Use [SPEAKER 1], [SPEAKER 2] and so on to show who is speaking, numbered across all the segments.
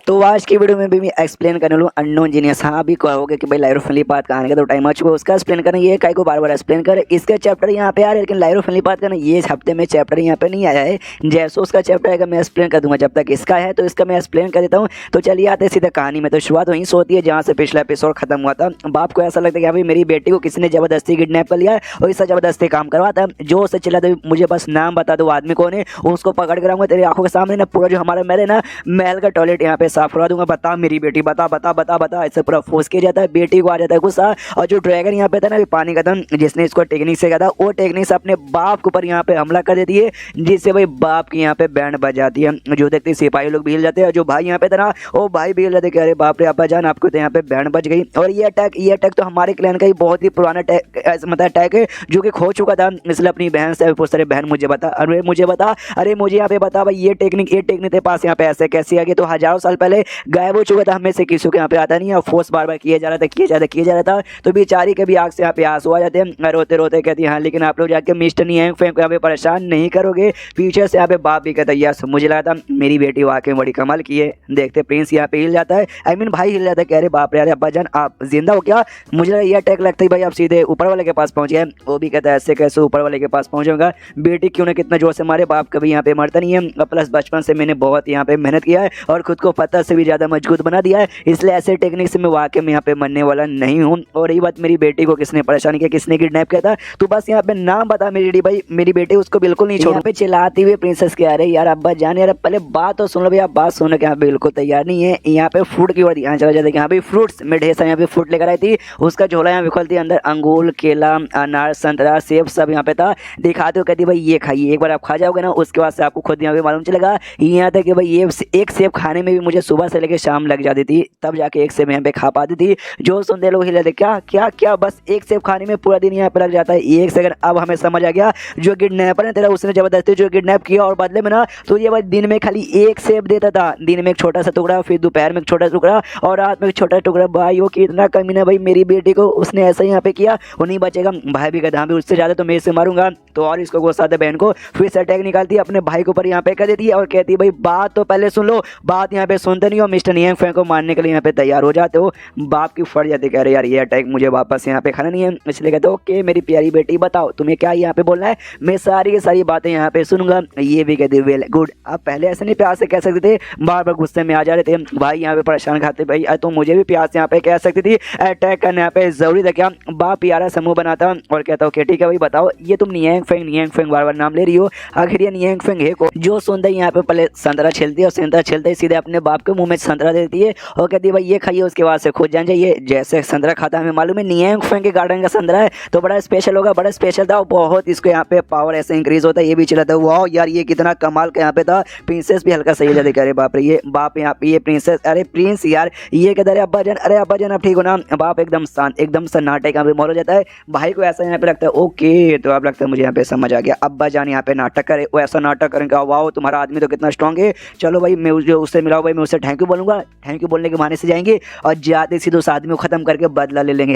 [SPEAKER 1] तो आज की वीडियो में भी मैं एक्सप्लेन करने लूँ अननोन जीनियस। हाँ, अभी कहोगे कि भाई लाइरो फ्रेंडली पाथ कहानी का तो टाइम आ चुका है, उसका एक्सप्लेन करना ये काय को बार बार एक्सप्लेन कर। इसका चैप्टर यहाँ पे आ रहा है, लेकिन लाइरो फ्रेंडली पाथ का ना ये हफ्ते में चैप्टर यहाँ पे नहीं आया है। जैसे उसका चैप्टर आएगा मैं एक्सप्लेन कर दूंगा। जब तक इसका है तो इसका मैं एक्सप्लेन कर देता हूँ। तो चलिए आते सीधे कहानी में। तो शुरुआत वहीं से होती है जहाँ से पिछला एपिसोड खत्म हुआ था। बाप को ऐसा लगता है कि भाई मेरी बेटी को किसी ने जबरदस्ती किडनैप कर लिया है और इससे जबरदस्ती काम करवाता है। जो उससे चिल्लाता है मुझे बस नाम बता दो, आदमी कौन है, उसको पकड़ कर आऊंगा तेरी आंखों के सामने ना पूरा जो हमारा महल है ना, महल का टॉयलेट यहाँ पे साफ करवा दूंगा। बता मेरी बेटी, बता बता बता बता। ऐसे पूरा फोर्स किया जाता है। बेटी को आ जाता है गुस्सा। और जो ड्रैगन यहाँ पे था ना पानी का था, जिसने इसको टेक्निक से कहा था, वो टेक्निक से अपने बाप के ऊपर यहाँ पे हमला कर देती है, जिससे भाई बाप की यहाँ पे बैंड बज जाती है। जो देखते सिपाही लोग भी हिल जाते हैं। जो भाई यहाँ पे था ना वो भाई भी हिल जाते, अरे बाप रे अब्बा जान आपको तो यहाँ पे बैंड बज गई। और ये अटैक तो हमारे क्लैन का ही बहुत ही पुराना मतलब अटैक है जो कि खो चुका था। इसलिए अपनी बहन से पूछता है बहन मुझे बता, अरे मुझे बता, अरे मुझे यहाँ पे बता भाई ये टेक्निक तेरे पास यहाँ पे ऐसे कैसे आ गई। तो हजारों साल पहले गायब हो चुका था, हमें से किसी को यहाँ पे आता नहीं है। फोर्स बार बार किया जा रहा था। तो बेचारी के भी आग से यहाँ पे आंसू आ जाते हैं। रोते रोते कहती है हाँ लेकिन आप लोग जाके मिस्टर नियांग फेंग को यहाँ पे परेशान नहीं करोगे। पीछे से यहाँ पे बाप भी कहता है यस मुझे लगा था मेरी बेटी वाकई बड़ी कमाल की है। देखते प्रिंस यहाँ पे हिल जाता है, आई मीन भाई हिल जाता है। कह रहे बाप रे अरे अब्बा जान आप जिंदा हो क्या, मुझे लगा ये अटैक लगता है भाई आप सीधे ऊपर वाले के पास पहुंच गए। वो भी कहता है ऐसे कैसे ऊपर वाले के पास पहुंचूंगा, बेटी क्यों ना कितना जोर से मारे, बाप कभी यहाँ पे मरता नहीं है। प्लस बचपन से मैंने बहुत यहाँ पे मेहनत किया है और खुद को पत्थर से भी ज्यादा मजबूत बना दिया है, इसलिए ऐसे टेक्निक से मैं वाकई में यहाँ पे मरने वाला नहीं हूँ। और यही बात मेरी बेटी को किसने परेशान किया, किसने किडनैप किया था, तू बस यहाँ पे नाम बता मेरी भाई मेरी बेटी उसको बिल्कुल नहीं छोड़ पे चिल्लाती हुई प्रिंसेस कह रही यार अब्बा जान यार पहले बात तो सुन लो भैया। बात सुनने के यहाँ बिल्कुल तैयार नहीं है। यहाँ पे फ्रूट की ओर ध्यान चला जाता है। यहाँ पे फ्रूट्स में ढेर सारे यहाँ पे फ्रूट लेकर आई थी। उसका झोला यहाँ पे खोलती अंदर अंगूर केला अनार संतरा सेब सब यहाँ पे था। दिखाते हो कहती भाई ये खाइए, एक बार आप खा जाओगे ना उसके बाद से आपको खुद यहाँ पे मालूम चलेगा। यहाँ तक कि भाई ये एक सेब खाने में भी मुझे सुबह से लेकर शाम लग जाती थी, तब जाके एक सेब यहाँ पे खा पाती थी। जो सुनते लोग हिला क्या क्या क्या बस एक सेब खाने में पूरा दिन यहाँ पे लग जाता है। एक सेकंड अब हमें समझ आ गया जो किडनैपर है तेरा उसने जबरदस्ती जो किडनैप किया और बदले में ना तो ये भाई दिन में खाली एक सेब देता था। दिन में एक छोटा सा टुकड़ा, फिर दोपहर में एक छोटा टुकड़ा और रात में एक छोटा टुकड़ा। भाई वो कितना कमीना भाई मेरी बेटी को उसने ऐसा यहाँ पे किया, वो नहीं बचेगा। भाई भी कहता हाँ भी उससे ज्यादा तो मैं इससे मारूंगा। तो और इसको गुस्सा आता बहन को, फिर से अटैक निकालती है अपने भाई के ऊपर यहाँ पे कर देती है और कहती है भाई बात तो पहले सुन लो। बात यहाँ पे सुनते नहीं हो, मिस्टर नियांग फेंग को मारने के लिए यहाँ पे तैयार हो जाते हो। बाप की फट जाती, कह रहे यार ये अटैक मुझे वापस यहाँ पे खाना नहीं है। इसलिए कहते हो ओके मेरी प्यारी बेटी बताओ तुम्हें क्या यहाँ पे बोलना है, मैं सारी की सारी बातें यहाँ पे सुनूंगा। ये भी कहते वेल गुड। आप पहले ऐसे नहीं प्यार से कह सकते थे, बार बार गुस्से में आ जा रहे थे भाई यहाँ पे परेशान खाते भाई। तो मुझे भी प्यार से यहाँ पे कह सकती थी अटैक करने यहाँ पे जरूरी था क्या। बाप प्यारा समूह बनाता और कहता ओके ठीक है भाई बताओ ये तुम नियांग फेंग बार बार नाम ले रही हो, आखिर ये नियांग फेंग है को। जो सुनते ही यहाँ पे पहले संतरा छिलती है और संतरा छिलते ही सीधे अपने बाप के मुंह में संतरा देती है और कहती है भाई ये खाइए उसके बाद से खुद जान जाइए। जैसे संतरा खाता हमें मालूम है नियांग फेंग के गार्डन का संतरा है तो बड़ा स्पेशल होगा, बड़ा स्पेशल था बहुत। इसको यहाँ पे पावर ऐसे इंक्रीज होता है। ये भी चला था वाह यार ये कितना कमाल का यहाँ पे था। प्रिंसेस भी हल्का सही जाते अरे बाप रे ये बाप यहाँ पे ये प्रिंसेस अरे प्रिंस यार ये कहता है अरे अब्बा जान आप ठीक हो ना। बाप एकदम शांत एकदम सन्नाटे यहाँ पे मोर हो जाता है। भाई को ऐसा यहाँ पे लगता है ओके तो अब लगता है मुझे यहाँ पे समझ आ गया। अब्बा जान यहाँ पे नाटक करे, वो ऐसा नाटक करेंगे वाह तुम्हारा आदमी तो कितना स्ट्रॉन्ग है। चलो भाई मैं उससे मिलाओ भाई, मैं उससे थैंक यू बोलूंगा, थैंक यू बोलने के बहाने से जाएंगे और जाते सीधे उस आदमी को खत्म करके बदला ले लेंगे।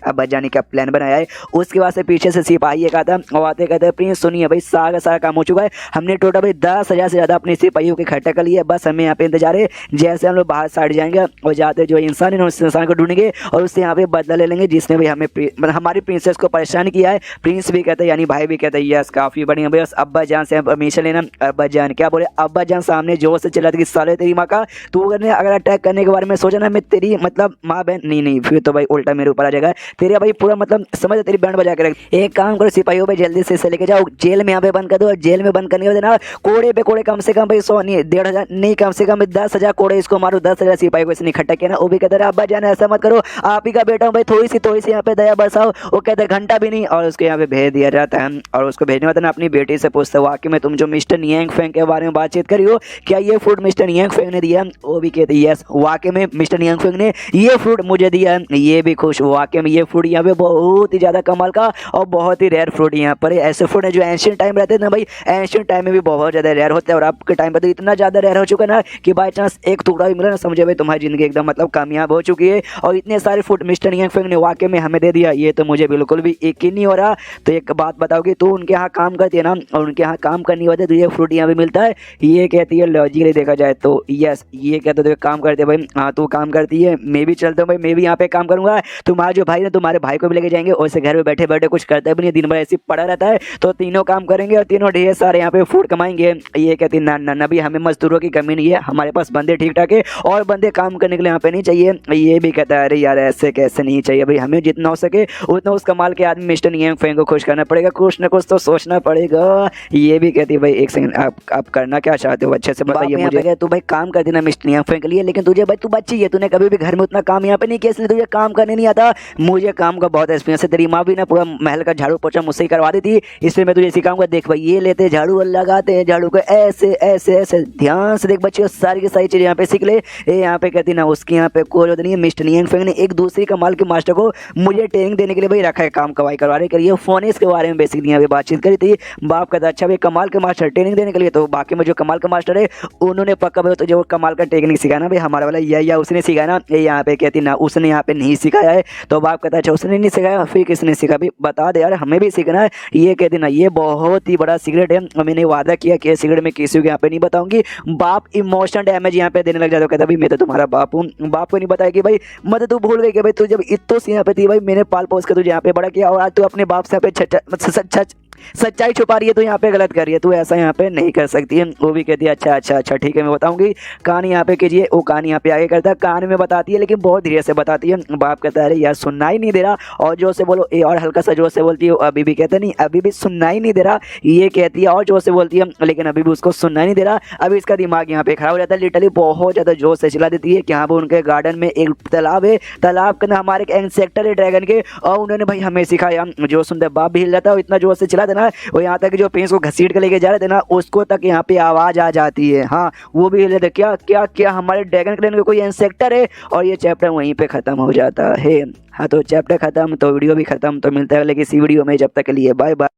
[SPEAKER 1] अब्बा जाने का प्लान बनाया है। उसके बाद से पीछे से सिपाही एक आता और आते कहते हैं प्रिंस सुनिए भाई सारा काम हो चुका है, हमने टोटल भाई 10,000 से ज्यादा अपने सिपाहियों के इकट्ठा कर लिए, बस हमें यहाँ पे इंतजार है। जैसे हम लोग बाहर साइड जाएंगे और जाते जो इंसान है उस इंसान को ढूंढेंगे और उससे यहाँ पे बदला ले लेंगे जिसने भाई हमें मतलब हमारी प्रिंसेस को परेशान किया है। प्रिंस भी कहते हैं यानी भाई भी कहते हैं यस काफी बढ़िया भाई बस अब्बा जान से हमेशा लेना। अब्बा जान क्या बोले, अब्बा जान सामने जोर से चिल्लाते कि साले तेरी माँ का तू अगर अटैक करने के बारे में सोचा ना मैं तेरी मतलब माँ बहन नहीं फिर तो भाई उल्टा मेरे ऊपर आ जाएगा तेरे भाई पूरा मतलब समझ तेरी बैंड बजा के रख। एक काम करो सिपाहियों पे जल्दी से लेके जाओ जेल में यहाँ पे बंद कर दो और जेल में बंद करने के बाद ना कोड़े पे कोड़े कम से कम भाई 100 नहीं 1,500 नहीं कम से कम 10,000 कोड़े इसको मारो। 10,000 सिपाही को इसने इकट्ठा किया ना। वो भी कहते हैं अब्बा जान ऐसा मत करो आप ही का बेटा हूँ भाई थोड़ी सी यहाँ पे दया बरसाओ। वो कहते हैं घंटा भी नहीं और उसको यहाँ पे भेज दिया जाता है। और उसको भेजने वाला ना अपनी बेटी से पूछता है वाकई में तुम जो मिस्टर नियांग फेंग के बारे में बातचीत करी हो क्या ये फ्रूट मिस्टर नियांग फेंग ने दिया। वो भी कहते हैं यस वाकई में मिस्टर नियांग फेंग ने ये फ्रूट मुझे दिया है। ये भी खुश वाकई में ये फ्रूट यहाँ पे बहुत ही ज्यादा कमाल का और बहुत ही रेयर फ्रूट यहाँ पर ऐसे फ्रूट है जो एंशियंट टाइम रहते थे ना भाई, एंशियंट टाइम में भी बहुत ज्यादा रेयर होते हैं और आपके टाइम पर तो इतना ज्यादा रेयर हो चुका ना कि बाई चांस एक टुकड़ा भी मिला ना समझे भाई तुम्हारी जिंदगी एकदम मतलब कामयाब हो चुकी है। और इतने सारे फ्रूट मिस्टर नियांग फेंग ने वाकई में हमें दे दिया, ये तो मुझे बिल्कुल भी यकीन नहीं हो रहा। तो एक बात बताओगी तू उनके यहाँ काम करती है ना और उनके यहाँ काम करने के बाद तुझे फ्रूट यहाँ पे मिलता है। ये कहती है लॉजिकली देखा जाए तो यस बस ये कहते तो काम करते भाई। हाँ तू काम करती है, मैं भी चलता हूँ भाई, मैं भी यहाँ पे काम करूंगा। तुम्हारा जो भाई ना तुम्हारे भाई को भी लेके जाएंगे, और से घर में बैठे बैठे कुछ करता भी नहीं, दिन भर ऐसे पड़ा रहता है। तो तीनों काम करेंगे और तीनों ढेर सारे यहाँ पे फूड कमाएंगे। ये कहती ना ना ना भी हमें मजदूरों की कमी नहीं है, हमारे पास बंदे ठीक ठाक है और बंदे काम करने के लिए यहाँ पे नहीं चाहिए। ये भी कहता है अरे यार ऐसे कैसे नहीं चाहिए भाई, हमें जितना हो सके उतना उस कमाल के आदमी मिस्टर नियंग फेंग को खुश करना पड़ेगा, कुछ ना कुछ तो सोचना पड़ेगा। ये भी कहती है भाई एक सेकंड, आप करना क्या चाहते हो अच्छे से बताइए मुझे। तू भाई काम करती ना मिस्टर नियंग फेंग के लिए, लेकिन तुझे भाई तू बच्ची है, तूने कभी भी घर में उतना काम यहाँ पे नहीं किया, इसलिए तुझे काम करने नहीं आता। मुझे काम का बहुत एक्सपीरियंस है, तेरी माँ भी ना पूरा महल का झाड़ू पोछा मुझसे ही करवा दी थी, इसलिए मैं तुझे सिखाऊंगा। देख भाई ये लेते झाड़ू और लगाते हैं झाड़ू को ऐसे ऐसे ऐसे, ध्यान से देख बच्चे, सारी की सारी चीजें यहाँ पे सीख ले। यहाँ पे कहती ना उसकी यहाँ पे कोई नहीं है। मिस्टर नियंग फेंग ने एक दूसरी कमाल के मास्टर को मुझे ट्रेनिंग देने के लिए भाई रखा है, काम कवाई करवा रहे करिए। फोन इसके बारे में बेसिकली यहाँ पे बातचीत करी थी। बाप कहता अच्छा भाई कमाल के मास्टर ट्रेनिंग देने के लिए, तो बाकी में जो कमाल का मास्टर है उन्होंने पक्का भाई तो जो कमाल का टेक्निक सिखाना भाई हमारा वाला या उसने सिखाना। यहाँ पे कहती ना उसने यहाँ पे नहीं सिखाया है। तो बाप कहता अच्छा उसने नहीं सिखाया, फिर किसने सिखा भी बता दे यार, हमें भी सीखना है। ये कहती ना ये बहुत ही बड़ा सीक्रेट है, मैंने वादा किया कि सीक्रेट में किसी को यहाँ पे नहीं बताऊंगी। बाप इमोशनल डैमेज यहाँ पे देने लग जाता है, कहता भाई मैं तो तुम्हारा बाप हूँ, बाप को नहीं बताया कि भाई मत तू भूल गई कि भाई तू जब इतो से यहाँ पे थी भाई मैंने पाल पोस के तुझे यहाँ पे बड़ा किया, और आज तू अपने बाप से यहाँ पे सच्चाई छुपा रही है, तो यहाँ पे गलत कर रही है, तू ऐसा यहाँ पे नहीं कर सकती है। वो भी कहती है अच्छा अच्छा अच्छा ठीक है मैं बताऊंगी, कान यहाँ पे कीजिए। वो कान यहाँ पे आगे करता है, कान में बताती है लेकिन बहुत धीरे से बताती है। बाप कहता है अरे यार सुनना ही नहीं दे रहा, और जोर से बोलो। और हल्का सा जोर से बोलती है, अभी भी कहते नहीं अभी भी सुनना ही नहीं दे रहा। ये कहती है और जोर से बोलती है, लेकिन अभी भी उसको सुनना ही नहीं दे रहा। अभी इसका दिमाग यहाँ पे खराब हो जाता है, लिटरली बहुत ज़्यादा जोर से चिल्ला देती है कि यहाँ पे उनके गार्डन में एक तालाब है, तालाब के अंदर हमारे एक इंसेक्टर है ड्रैगन के, और उन्होंने भाई हमें सिखाया। जो सुनते बाप भी हिल जाता है, इतना जोर से चिल्ला देना, और यहाँ तक जो प्रिंस को घसीट के लेके जा रहे थे ना उसको तक यहाँ पे आवाज आ जाती है। हाँ वो भी हिल जाते, क्या क्या क्या हमारे ड्रैगन क्लेन का कोई इंसेक्टर है। और ये चैप्टर वहीं पे खत्म हो जाता है। हाँ तो चैप्टर खत्म तो वीडियो भी खत्म, तो मिलता है अगले किसी वीडियो में, जब तक के लिए बाय बाय।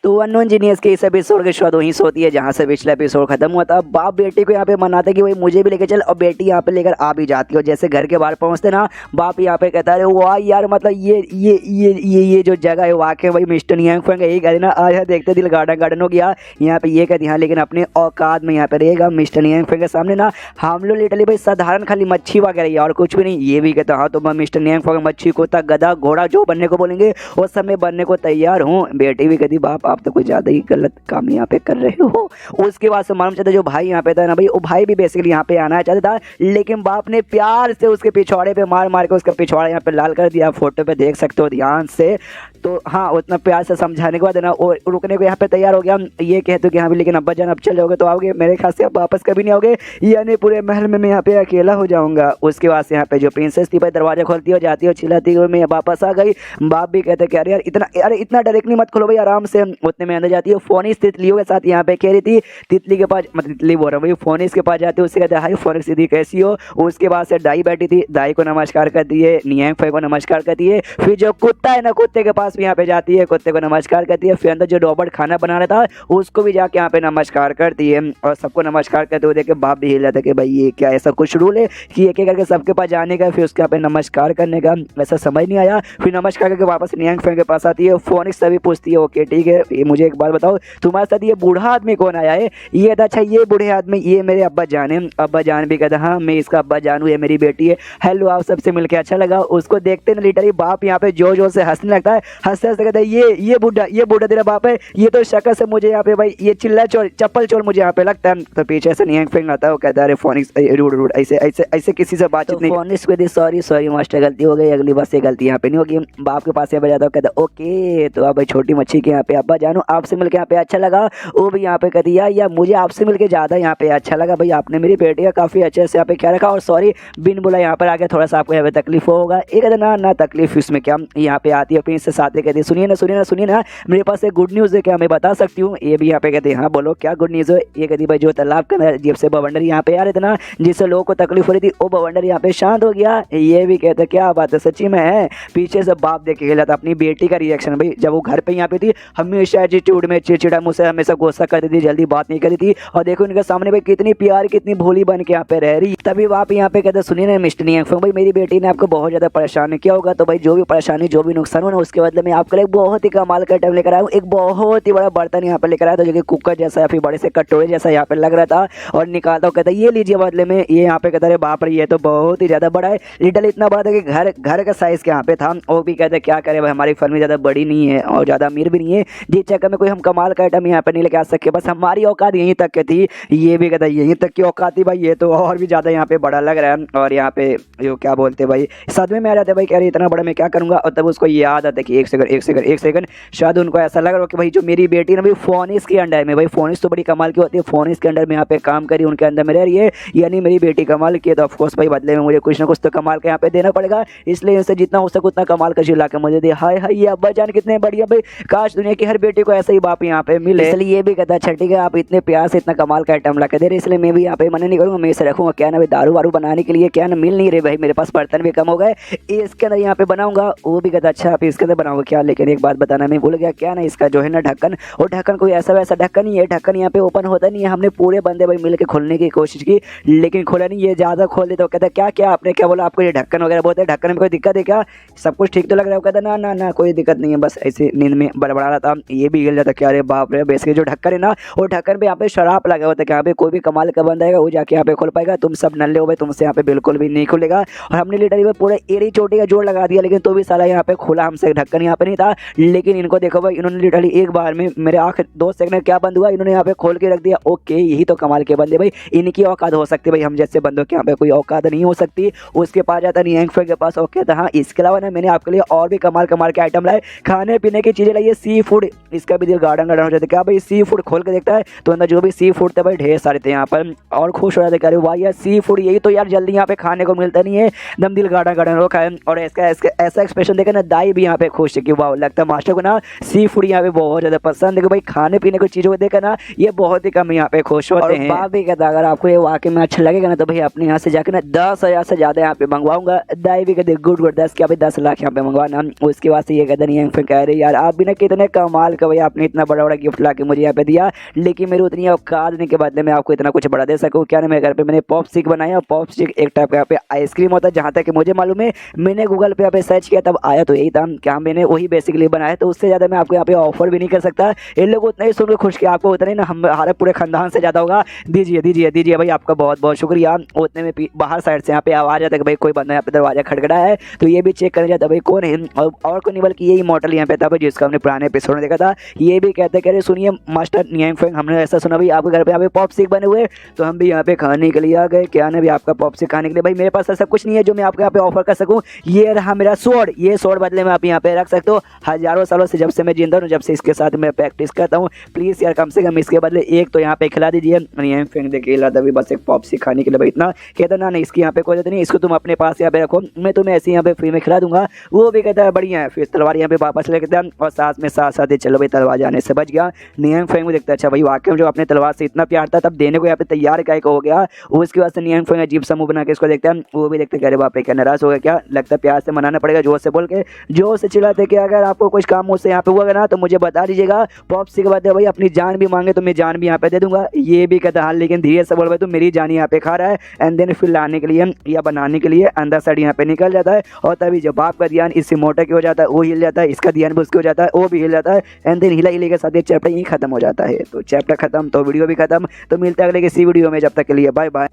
[SPEAKER 1] तो अननोन जीनियस के इस एपिसोड की शुरुआत वहीं से होती है जहाँ से पिछला एपिसोड खत्म हुआ था। बाप बेटी को यहाँ पे मनाता है कि भाई मुझे भी लेके चल, और बेटी यहाँ पे लेकर आ भी जाती है। और जैसे घर के बाहर पहुँचते ना बाप यहाँ पे कहता है वाह यार मतलब ये जो जगह है वाकई भाई मिस्टर नियंग फेंग यही घर ना, आज देखते दिल गार्डन गार्डन हो गया। यहाँ पे ये कहती हाँ लेकिन अपने औकात में यहाँ पे रहेगा। मिस्टर नियंग फेंग के सामने ना हम लोग लिटरली भाई साधारण खाली मच्छी वगैरह और कुछ भी नहीं। ये भी कहता हाँ तो मैं मिस्टर नियंग फेंग मच्छी कुत्ता गधा घोड़ा जो बनने को बोलेंगे वो सब मैं बनने को तैयार हूँ। बेटी भी कहती बाप आप तो कुछ ज़्यादा ही गलत काम यहाँ पे कर रहे हो। उसके बाद से मालूम चलता जो भाई यहाँ पे था ना भाई वो भाई भी बेसिकली यहाँ पे आना चाहता था, लेकिन बाप ने प्यार से उसके पिछवाड़े पे मार मार के उसका पिछवाड़ा यहाँ पे लाल कर दिया। फोटो पे देख सकते हो ध्यान से। तो हाँ उतना प्यार से समझाने के बाद ना वो रुकने को यहाँ पे तैयार हो गया। ये कहते कि हाँ भी लेकिन अब्बा जान अब चल जाओगे तो आओगे, मेरे ख्याल से अब वापस कभी नहीं आओगे, यानी पूरे महल में मैं यहाँ पे अकेला हो जाऊंगा। उसके बाद से यहाँ पे जो प्रिंसेस थी भाई दरवाजा खोलती हो जाती हो चिल्लाती हुई मैं वापस आ गई। बाप भी कहते कि अरे यार इतना डायरेक्टली मत खोलो भाई आराम से। उतने में अंदर जाती है फोनिस तितलियों के साथ यहाँ पे कह रही थी। तितली के पास मतलब तितली बोल रहा हूँ भाई फोनिस के पास जाती है, उससे कहते हाई फोनिस दीदी कैसी हो। उसके बाद से दाई बैठी थी, दाई को नमस्कार करती है, नियंग फेंग को नमस्कार करती है। फिर जो कुत्ता है ना कुत्ते के पास भी यहाँ पे जाती है, कुत्ते को नमस्कार करती है। फिर अंदर जो रॉबर्ट खाना बना रहा था उसको भी जाके यहाँ पे नमस्कार करती है। और सबको नमस्कार करते हुए देख के बाप भी हिल जाता है कि भाई ये क्या ऐसा कुछ रूल है कि एक एक करके सबके पास जाने का फिर उसके यहाँ पे नमस्कार करने का, ऐसा समझ नहीं आया। फिर नमस्कार करके वापस नियंग फेंग के पास आती है। फोनिक्स सभी पूछती है ओके ठीक है ये मुझे एक बात बताओ तुम्हारे साथ ये बूढ़ा आदमी कौन आया है। ये अच्छा ये बूढ़े आदमी ये मेरे अब्बा जान है। अब्बा जान भी कहता हाँ मैं इसका अब्बा जानू, ये मेरी बेटी है, हेलो आप सबसे मिलकर अच्छा लगा। उसको देखते ना लिटरली बाप यहाँ पे जोर जोर से हंसने लगता है। हंसते हंसते कहता है ये बूढ़ा तेरा बाप है, ये तो शक्ल से मुझे यहाँ पे भाई ये चिल्ला चोर चप्पल चोर मुझे यहाँ पे लगता है। तो पीछे से नियंग फेंग आता है, वो कहता है अरे फोनिक्स रूड ऐसे ऐसे ऐसे किसी से बातचीत नहीं। फोनिक्स को सॉरी मास्टर गलती हो गई, अगली बार से गलती यहाँ पे नहीं होगी। बाप के पास यहाँ पे जाता है, कहता है ओके तो आप भाई छोटी मच्छी के यहाँ पे अब्बा जानू आपसे मिलकर यहाँ पे अच्छा लगा। वो भी यहाँ पे कहती यार मुझे आपसे मिलकर ज़्यादा यहाँ पे अच्छा लगा भाई, आपने मेरी बेटी का काफ़ी अच्छे से यहाँ पे क्या रखा। और सॉरी बिन बोला यहाँ पर आके थोड़ा सा आपको यहाँ पे तकलीफ होगा। एक ना तकलीफ इसमें क्या, यहाँ पे आती है फिर इससे साथ कहती है सुनिए ना मेरे पास एक गुड न्यूज़ है, क्या मैं बता सकती हूँ। ये भी यहाँ पे कहते हैं हाँ बोलो क्या गुड न्यूज़ है। ये कहती भाई जो तालाब के अंदर जब से बवंडर यहाँ पे आ रहे थे ना जिससे लोगों को तकलीफ हो रही थी वो बवंडर यहाँ पे शांत हो गया। ये भी कहते क्या बात है सच्ची में है। पीछे से बाप देख के हिला था अपनी बेटी का रिएक्शन भाई, जब वो घर पे यहाँ पे थी हमेशा एटीट्यूड में चिड़चिड़ा मुझसे हमेशा गुस्सा करती थी, जल्दी बात नहीं करी थी। और देखो इनके सामने भाई कितनी प्यारी कितनी भोली बन के यहाँ पे रह रही। तभी बाप यहाँ पे कहते सुनिए ना मिस्टर नियंग फेंग भाई मेरी बेटी ने आपको बहुत ज़्यादा परेशान किया होगा, तो भाई जो भी परेशानी जो भी नुकसान हो ना उसके बाद बदले में आपके लिए बहुत ही कमाल का आइटम लेकर आया हूँ। एक बहुत ही बड़ा बर्तन यहाँ पे लेकर आया था जो कि कुकर जैसा या फिर बड़े से कटोरे जैसा यहाँ पे लग रहा था, और निकालता हूँ कहता है ये लीजिए बदले में। ये यहाँ पे कहता है बाप रे ये तो बहुत ही ज़्यादा बड़ा है, लिटल इतना बड़ा था कि घर घर का साइज़ के यहाँ पे था। वो भी कहते क्या करे भाई, हमारी फैमिली ज़्यादा बड़ी नहीं है और ज़्यादा अमीर भी नहीं है, जिस चक्कर में कोई हम कमाल का आइटम यहाँ पे नहीं लेके आ सके, बस हमारी औकात यहीं तक के थी। ये भी कहता है यहीं तक की औकात थी भाई, ये तो और भी ज़्यादा यहाँ पे बड़ा लग रहा है। और यहाँ पे जो क्या बोलते भाई सदमे में आ जाते भाई, कह रहे इतना बड़ा मैं क्या करूँगा। और तब उसको याद आता कि एक सेकंड शायद उनको ऐसा लग रहा हो कि भाई जो मेरी बेटी ना भाई फोनिस के अंडर में, भाई फोनिस तो बड़ी कमाल की होती है, फोनिस के अंडर में यहाँ पे काम करी, उनके अंदर में रह रही है, यानी मेरी बेटी कमाल की है, तो ऑफकोर्स भाई बदले में मुझे कुछ ना कुछ तो कमाल का यहाँ पे देना पड़ेगा। इसलिए इनसे जितना हो सके उतना कमाल का चिल्ला के मुझे दे। हाय हाय ये अब्बा जान कितने बढ़िया भाई, काश दुनिया की हर बेटी को ऐसा ही बाप यहाँ पे मिले। इसलिए ये भी कहता अच्छा ठीक है आप इतने प्यार से इतना कमाल का आइटम ला के दे रहे, इसलिए मैं भी यहाँ पे मना नहीं करूँगा, मैं इसे रखूँगा। क्या ना भाई दारू वारू बनाने के लिए क्या ना मिल नहीं रहे भाई, मेरे पास बर्तन भी कम हो गए, इसके अंदर यहाँ पे बनाऊंगा। वो भी कहता अच्छा आप इसके अंदर बनाओगे क्या, लेकिन एक बात बताना मैं भूल गया, क्या ना इसका जो है ना ढक्कन, वो ढक्कन कोई ऐसा वैसा ढक्कन नहीं है, ढक्कन यहाँ पे ओपन होता नहीं है। हमने पूरे बंदे भाई मिल के खोलने की कोशिश की लेकिन खोला नहीं, ये ज़्यादा खोल देता। कहता क्या क्या आपने क्या बोला, आपको ये ढक्कन वगैरह बोलते हैं, ढक्कन में कोई दिक्कत है क्या, सब कुछ ठीक तो लग रहा है। कहता ना ना ना कोई दिक्कत नहीं है, बस ऐसे नींद में बड़बड़ा रहा था। ये भी हिल जाता क्या, अरे बाप रे, बेसिकली जो ढक्कन है ना वो ढक्कन पे यहाँ पे शराब लगा होता है, यहाँ पे कोई भी कमाल का बंदा आएगा वो जाके यहाँ पे खोल पाएगा, तुम सब नल्ले हो भाई, तुमसे यहाँ पे बिल्कुल भी नहीं खुलेगा। और हमने लिटरली पूरे एड़ी चोटी का जोड़ लगा दिया, लेकिन तो भी साला यहाँ पे खुला हमसे ढक्कन यहाँ पे नहीं था। लेकिन इनको देखो भाई, इन्होंने लिटरली एक बार में मेरे आँख 2 सेकंड में क्या बंद हुआ, इन्होंने यहाँ पे खोल के रख दिया। ओके यही तो कमाल के बंदे भाई, इनकी औकात हो सकती है भाई, हम जैसे बंदों के यहाँ पे कोई औकात नहीं हो सकती। उसके पास जाता नहीं एंगफे के पास। ओके हाँ, इसके अलावा ना मैंने आपके लिए और भी कमाल कमाल के आइटम लाए, खाने पीने की चीज़ें लाई, सी फूड, इसका भी दिल गार्डन गार्डन हो जाता है। क्या भाई सी फूड खोल के देखता है तो अंदर जो भी सी फूड थे भाई ढेर सारे थे यहाँ पर, और खुश हो जाते कह रहे वाह यार सी फूड, यही तो यार जल्दी यहाँ पे खाने को मिलता नहीं है, एकदम दिल गार्डन गार्डन हो खाए। और इसका ऐसा एक्सप्रेशन देखा ना, दाई भी यहाँ पे खुश है कि वाह लगता है मास्टर को ना सी फूड यहाँ पे बहुत ज़्यादा पसंद है। भाई खाने पीने की चीज़ों को देखा ना ये बहुत ही कम यहाँ पे खुश होते हैं। बाप भी कहता अगर आपको ये वाकई में अच्छा लगेगा ना तो भाई अपने यहाँ से जाकर ना 10,000 से ज़्यादा यहाँ पे मंगवाऊंगा। दाई भी कहते गुड गुड 10 क्या भाई 10 लाख यहाँ पे मंगवाना। उसके बाद से ये कहते नहीं फिर कह रहे यार आप भी ना कितने कमाल का भाई, आपने इतना बड़ा बड़ा गिफ्ट ला के मुझे यहाँ पे दिया, लेकिन मेरी उतनी औकात नहीं के बदले में आपको इतना कुछ बड़ा दे सकूँ। क्या ना मेरे घर पे मैंने पॉप स्टिक बनाया, पॉप स्टिक एक टाइप का यहाँ पे आइसक्रीम होता है, जहाँ तक कि मुझे मालूम है, मैंने गूगल पे यहाँ पे सर्च किया तब आया तो यही था, क्या मैंने वही बेसिकली बनाया, तो उससे ज़्यादा मैं आपको यहाँ पे ऑफर भी नहीं कर सकता। इन लोग उतना ही सुन के खुश किया, आपको उतना ही ना हमारे पूरे खानदान से ज़्यादा होगा। दीजिए दीजिए दीजिए भाई, आपका बहुत बहुत शुक्रिया। उतने में बाहर साइड से यहाँ पे आवाज़ आता है कि भाई कोई बंदा यहाँ पे दरवाजा खटखटाया है, तो ये भी चेक कर जाता भाई कौन है, और कोई नहीं बल्कि यही मॉडल यहाँ पे था भाई जिसका हमने पुराने एपिसोड में देखा था। ये भी कहते कह रहे सुनिए मास्टर नियांग फेंग, हमने ऐसा सुना भाई आपके घर पे यहाँ पे पॉप स्टिक बने हुए, तो हम भी यहाँ पे खाने के लिए आ गए। क्या ना भी आपका पॉप स्टिक खाने के लिए, भाई मेरे पास ऐसा कुछ नहीं है जो मैं आपको यहाँ पे ऑफर कर सकूँ। ये रहा मेरा स्वॉर्ड, ये स्वॉर्ड बदले में आप यहाँ पे रख सकते हो। हज़ारों सालों से जब से मैं जिंदा हूँ, जब से इसके साथ मैं प्रैक्टिस करता हूँ, प्लीज़ यार कम से कम इसके बदले एक तो यहाँ पे खिला दीजिए। नियांग फेंग देखिए खिला था बस एक पॉप स्टिक खाने के लिए भाई, इतना कहता ना नहीं इसकी यहाँ पे कोई जरूरत नहीं, इसको तुम अपने पास यहाँ पे रखो, मैं तुम्हें ऐसे यहाँ पे फ्री में खिला दूंगा। वो भी कहता है बढ़िया है, फिर तलवार यहाँ पे वापस लेके था और साथ में साथ ही चलो भाई तलवार जाने से बच गया। नियांग फेंग देखता है अच्छा भाई वाकई में जो अपने तलवार से इतना प्यार था तब देने को यहाँ पे तैयार काय को हो गया। उसके बाद से नियांग फेंग अजीब सा मुंह बना के इसको देखता है, वो भी देखते कह रहे बाप रे क्या नाराज हो गया, क्या लगता है प्यार से मनाना पड़ेगा, जोर से बोल के जोर से चिल्लाते कि अगर आपको कुछ काम मुझसे यहाँ पे हुआ ना तो मुझे बता दीजिएगा। पॉप स्टिक के बाद भाई अपनी जान भी मांगे तो मैं जान भी यहाँ पे दे दूंगा। ये भी कहता हाल लेकिन धीरे से बोल भाई तो मेरी जान यहाँ पे खा रहा है। एंड देन फिर लाने के लिए या बनाने के लिए अंदर साइड यहाँ पे निकल जाता है, और तभी जब आपका ध्यान इससे मोटर की हो जाता है वो हिल जाता है, इसका ध्यान भी उसके हो जाता है वो भी हिल जाता है। एंड देन हिला हिले के साथ ये चैप्टर यहीं खत्म हो जाता है। तो चैप्टर खत्म तो वीडियो भी खत्म, तो मिलता है अगले किसी वीडियो में, जब तक के लिए बाय बाय।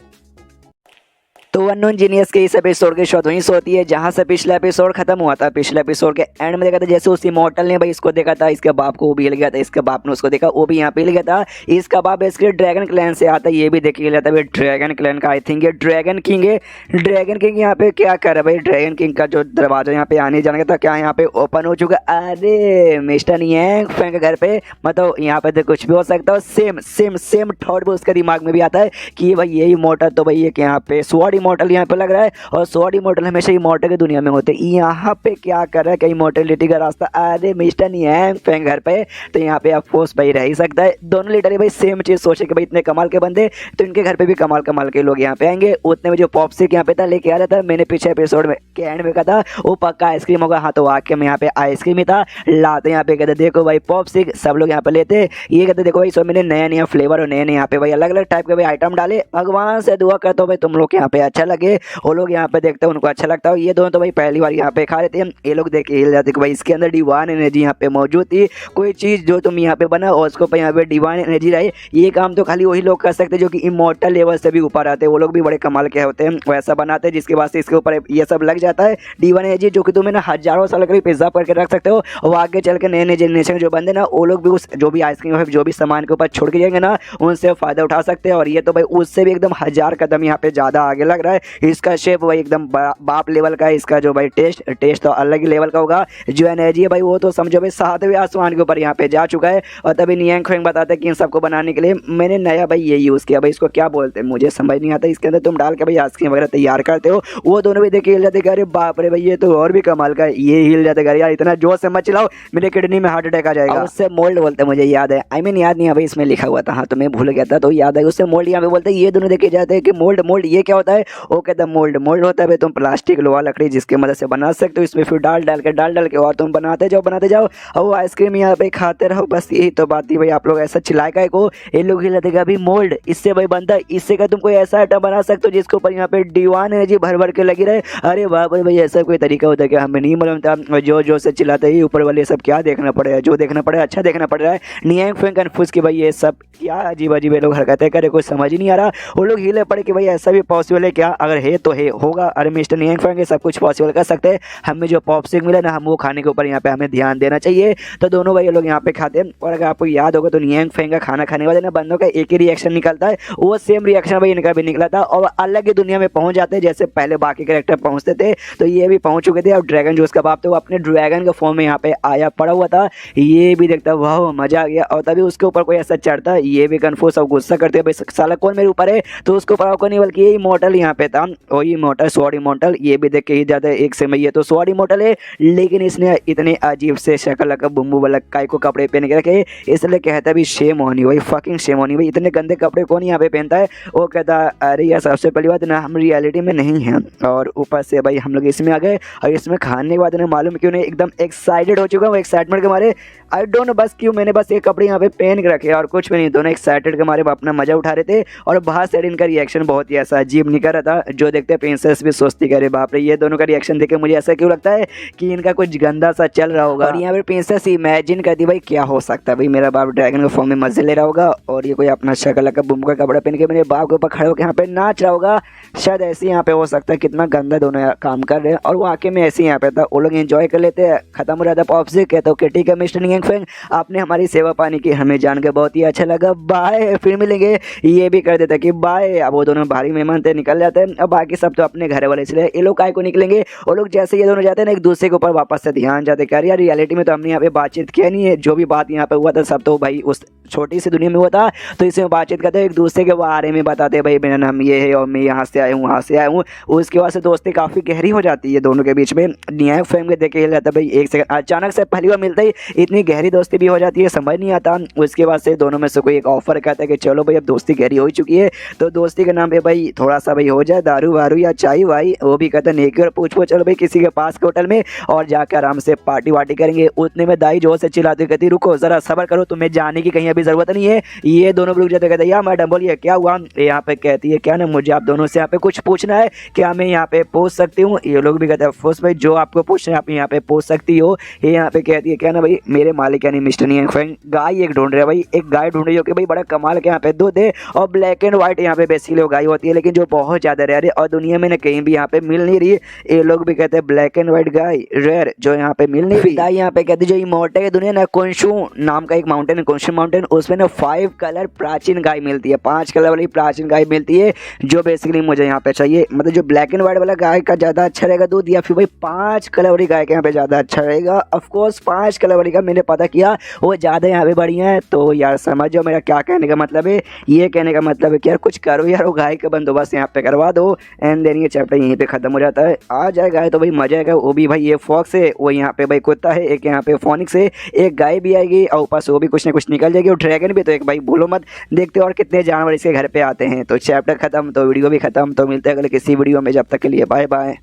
[SPEAKER 1] तो अननोन जीनियस के इस एपिसोड की शुरुआत वहीं से होती है जहां से पिछला एपिसोड खत्म हुआ था। पिछले एपिसोड के एंड में देखा था जैसे उस इमॉर्टल ने भाई इसको देखा था, इसके बाप को वो भी हिल गया था, इसके बाप ने उसको देखा वो भी यहाँ पे हिल गया था। इसका बाप बेसिकली ड्रैगन क्लैन से आता है, ये भी देख लिया जाता है भाई ड्रैगन क्लैन का। आई थिंक ये ड्रैगन किंग है। ड्रैगन किंग यहाँ पे क्या कर रहा है भाई, ड्रैगन किंग का जो दरवाजा यहाँ पे आने जाने का था क्या यहाँ पे ओपन हो चुका। अरे मिस्टर नियांग फेंग के घर पे मतलब यहाँ पे तो कुछ भी हो सकता है। सेम सेम सेम थॉट भी उसके दिमाग में भी आता है कि भाई ये इमॉर्टल तो भाई ये यहाँ पे स्वॉर्ड इमॉर्टल यहाँ पे लग रहा है, और स्वॉर्ड इमॉर्टल हमेशा इमॉर्टल की दुनिया में होते हैं। यहाँ पे क्या कर रहा है, कहीं इमॉर्टलिटी का रास्ता। अरे मिस्टर नियांग फेंग घर पे तो यहाँ पे आप फोर्स भाई रह ही सकता है। दोनों लीडर भाई सेम चीज सोचे कि भाई इतने कमाल के बंदे तो इनके घर पे भी कमाल कमाल के लोग यहाँ पे आएंगे। उतने में जो पॉप स्टिक यहाँ पे था लेके आ रहा था, मैंने पीछे एपिसोड में के एंड में कहा था वो पक्का आइसक्रीम होगा। हाँ तो वाकई में यहाँ पे आइसक्रीम ही था। लाते यहाँ पे कहते देखो भाई पॉप स्टिक, सब लोग यहाँ पे लेते, ये कहते देखो भाई सो मैंने नया नया फ्लेवर और नए नए यहाँ पे भाई अलग अलग टाइप के भाई आइटम डाले। भगवान से दुआ करता हूँ भाई तुम लोग यहाँ पे अच्छा अच्छा लगे वो लोग यहाँ पे देखते हैं, उनको अच्छा लगता है। ये दोनों तो भाई पहली बार यहाँ पे खा रहे थे, ये लोग देख के हिल जाते कि भाई इसके अंदर डिवाइन एनर्जी यहाँ पे मौजूद थी। कोई चीज़ जो तुम यहाँ पे बना और उसको यहाँ पे डिवाइन एनर्जी रहे, ये काम तो खाली वही लोग कर सकते जो कि इमोर्टल लेवल से भी ऊपर आते हैं। वो लोग भी बड़े कमाल के होते हैं, वैसा बनाते हैं जिसके वास्ते इसके ऊपर ये सब लग जाता है डिवाइन एनर्जी, जो कि तुम्हें ना हजारों साल के लिए प्रिजर्व करके रख सकते हो। और आगे चल के नए नए जनरेशन जो बंदे ना वो लोग भी उस जो भी आइसक्रीम है जो भी सामान के ऊपर छोड़ के जाएंगे ना उनसे फ़ायदा उठा सकते हैं। और ये तो भाई उससे भी एकदम 1000 कदम यहाँ पे ज़्यादा आगे लग रहा है। इसका शेप भाई एकदम बाप लेवल का है, इसका जो भाई टेस्ट तो अलग ही लेवल का होगा। जो एनर्जी है भाई वो तो समझो भाई 7वें आसमान के ऊपर यहाँ पे जा चुका है। और तभी नियांग फेंग बताते हैं कि इन सबको बनाने के लिए मैंने नया भाई ये यूज़ किया। भाई इसको क्या बोलते हैं मुझे समझ नहीं आता। इसके अंदर तुम डाल के भाई आइसक्रीम वगैरह तैयार करते हो। वो दोनों भी देखिए हिल जाते, अरे बाप रे भाई ये तो और भी कमाल का है। ये हिल जाते यार, इतना जोर से मत चलाओ मेरे किडनी में हार्ट अटैक आ जाएगा। उससे मोल्ड बोलते मुझे याद है, आई मीन याद नहीं है भाई इसमें लिखा हुआ था, हाँ तो मैं भूल गया था तो याद है। उससे मोल्ड यहाँ पे बोलते हैं। ये दोनों देखे जाते हैं कि मोल्ड ये क्या होता है। वो कहता है मोल्ड होता है भाई तुम प्लास्टिक लोहा लकड़ी जिसकी मदद से बना सकते हो, इसमें फिर डाल के और तुम बनाते जाओ और वो आइसक्रीम यहाँ पे खाते रहो। बस यही तो बात थी भाई। आप लोग ऐसा चिल्लाए का को ये लोग हिला देगा अभी मोल्ड इससे भाई बनता है। इससे का तुम कोई ऐसा आइटम बना सकते हो जिसके ऊपर यहाँ पे डिवाइन एनर्जी भर के लगी रहे। अरे वाह भाई ऐसा कोई तरीका होता है कि हमें नहीं मालूम था। जो से चिल्लाते ही ऊपर वाले सब क्या देखना पड़ेगा, जो देखना पड़ेगा अच्छा देखना पड़ रहा है। नियांग फेंग कन्फ्यूज कि भाई ये सब क्या अजीब लोग हरकतें करे, कुछ समझ ही नहीं आ रहा। वो लोग हिले पड़े कि भाई ऐसा भी पॉसिबल है क्या, अगर है तो है होगा। अरे मिस्टर नियांग फेंग ये सब कुछ पॉसिबल कर सकते हैं। हमें जो पॉप्सिक मिला ना हम वो खाने के ऊपर यहाँ पे हमें ध्यान देना चाहिए। तो दोनों भाई लोग यहाँ पे खाते हैं। और अगर आपको याद होगा तो नियांग फेंग का खाना खाने वाले ना बंदों का एक ही रिएक्शन निकलता है, वो सेम रिएक्शन भाई इनका भी निकला था। और अलग ही दुनिया में पहुंच जाते हैं जैसे पहले बाकी कैरेक्टर पहुंचते थे, तो ये भी पहुंच चुके थे। और ड्रैगन जो उसका बाप था वो अपने ड्रैगन के फॉर्म में यहाँ पे आया पड़ा हुआ था। ये भी देखता वाह मजा आ गया। और तभी उसके ऊपर कोई ऐसा चढ़ता, ये भी कन्फ्यूज और गुस्सा करते भाई साला कौन मेरे ऊपर है। तो उसको पड़ा को नहीं बल्कि ये इमोर्टल यहाँ पे था, वही इमोर्टल स्वॉर्ड इमोर्टल। ये भी देख के ही जाता है एक से मैं ये तो स्वॉर्ड इमोर्टल है, लेकिन इसने इतने अजीब से शक्ल का बुम्बू वाला काय को कपड़े पहन के रखे, इसलिए कहता भी शेम होनी भाई, फकिंग शेम होनी भाई, इतने गंदे कपड़े कौन यहाँ पे पहनता है। वो कहता अरे यार सबसे पहली बात ना हम रियलिटी में नहीं हैं, और ऊपर से भाई हम लोग इसमें आ गए और इसमें खाने के बाद मालूम क्यों नहीं एकदम एक्साइटेड हो चुका हूँ। एक्साइटमेंट के मारे आई डोंट नो बस क्यों मैंने बस ये कपड़े यहाँ पे पहन के रखे और कुछ भी नहीं। दोनों एक्साइटेड के मारे अपना मजा उठा रहे थे। और बाहर से इनका रिएक्शन बहुत ही ऐसा अजीब निकल रहा था, जो देखते प्रिंसेस भी सोचती करे बाप रे ये दोनों का रिएक्शन देख के मुझे ऐसा क्यों लगता है कि इनका कुछ गंदा सा चल रहा होगा। और यहाँ पे प्रिंसेस इमेजिन करती भाई क्या हो सकता है भाई मेरा बाप ड्रैगन के फॉर्म में मजे ले रहा होगा और ये कोई अपना शक्ल का बुम का कपड़ा पहन के मेरे बाप के ऊपर खड़े होकर यहाँ पे नाच रहा होगा। शायद ऐसे यहाँ पे हो सकता है। कितना गंदा दोनों काम कर रहे हैं और वाकई में ऐसे यहाँ पे था। वो लोग एंजॉय कर लेते हैं। खत्म हो जाता पॉप से कहता हूँ कि ठीक है मिस्टर नियांग फेंग आपने हमारी सेवा पानी की, हमें जान के बहुत ही अच्छा लगा, बाय फिर मिलेंगे। ये भी कर देता कि बाय। अब वो दोनों भारी मेहमान थे निकल जाते हैं। अब बाकी सब तो अपने घर वाले इसलिए ये लोग काय को निकलेंगे। वो लोग जैसे ये दोनों जाते हैं ना एक दूसरे के ऊपर वापस से ध्यान जाते कर यार रियलिटी में तो हमने यहाँ पे बातचीत किया नहीं है। जो भी बात यहाँ पे हुआ था सब तो भाई उस छोटी सी दुनिया में हुआ था, तो इसमें बातचीत करते एक दूसरे के बारे में बताते भाई मेरा नाम ये है और मैं यहाँ से आया हूँ वहाँ से आया हूँ। उसके बाद से दोस्ती काफ़ी गहरी हो जाती है दोनों के बीच में। नियांग फेंग के देखे जाता है भाई एक सेकंड अचानक से पहली बार मिलते ही इतनी गहरी दोस्ती भी हो जाती है, समझ नहीं आता। उसके बाद से दोनों में से कोई एक ऑफर कहता है कि चलो भाई अब दोस्ती गहरी हो चुकी है तो दोस्ती के नाम पे भाई थोड़ा सा भाई हो जाए दारू वारू या चाय भाई। वो भी कहता है नेकी और पूछ चलो भाई किसी के पास के होटल में और जाकर आराम से पार्टी वार्टी करेंगे। उतने में दाई जोर से चिल्लाती कहती रुको जरा सब्र करो तुम्हें जाने की कहीं अभी जरूरत नहीं है। ये दोनों लोग जाते कहते यार मैडम बोलिए क्या हुआ। यहाँ पे कहती है क्या ना मुझे आप दोनों से यहाँ पे कुछ पूछना है, क्या मैं यहाँ पे पूछ सकती हूँ। ये लोग भी कहते हैं ऑफकोर्स भाई जो आपको पूछना है आप यहाँ पे पूछ सकती हो। ये यहाँ पे कहती है क्या ना भाई मेरे मालिक यानी मिस्टर नियांग फेंग गाय एक ढूंढ रहे भाई, एक गाय ढूंढ रही हो कि भाई बड़ा कमाल के यहाँ पे दूध है और ब्लैक एंड व्हाइट यहाँ पे बेसिकली गाय होती है, लेकिन जो बहुत ज्यादा रेयर है और दुनिया में ना कहीं भी यहाँ पे मिल नहीं रही। ये लोग भी कहते हैं ब्लैक एंड व्हाइट गाय रेयर जो यहाँ पे मिल नहीं रही। गाय यहाँ पे कहती जो इमोर्टल दुनिया ना कुंशु नाम का एक माउंटेन है कुंशु माउंटेन, उसमें ना 5 कलर प्राचीन गाय मिलती है, 5 कलर वाली प्राचीन गाय मिलती है जो बेसिकली मुझे यहाँ पे चाहिए। मतलब जो ब्लैक एंड व्हाइट वाला गाय का ज्यादा अच्छा रहेगा दूध या फिर भाई 5 कलर वाली गाय के यहाँ पे ज्यादा अच्छा रहेगा। ऑफकोर्स 5 कलर वाली का मैंने पता किया वो ज्यादा यहाँ पे बढ़िया है। तो यार समझ जाओ मेरा क्या कहने का मतलब है। ये कहने का मतलब है कि यार कुछ करो यार वो गाय का बंदोबस्त यहाँ पे करवा दो एंड देन ये चैप्टर यहीं पे खत्म हो जाता है। आ जाए गाय तो भाई मजा आएगा। वो भी भाई ये फॉक्स है, वो यहाँ पे भाई कुत्ता है, एक यहाँ पे फोनिक्स है, एक गाय भी आएगी और ऊपर से वो भी कुछ ना कुछ निकल जाएगी और ड्रैगन भी। तो एक भाई बोलो मत देखते और कितने जानवर इसके घर पे आते हैं। तो चैप्टर खत्म तो वीडियो भी खत्म। तो मिलते हैं अगले किसी वीडियो में, जब तक के लिए बाय बाय।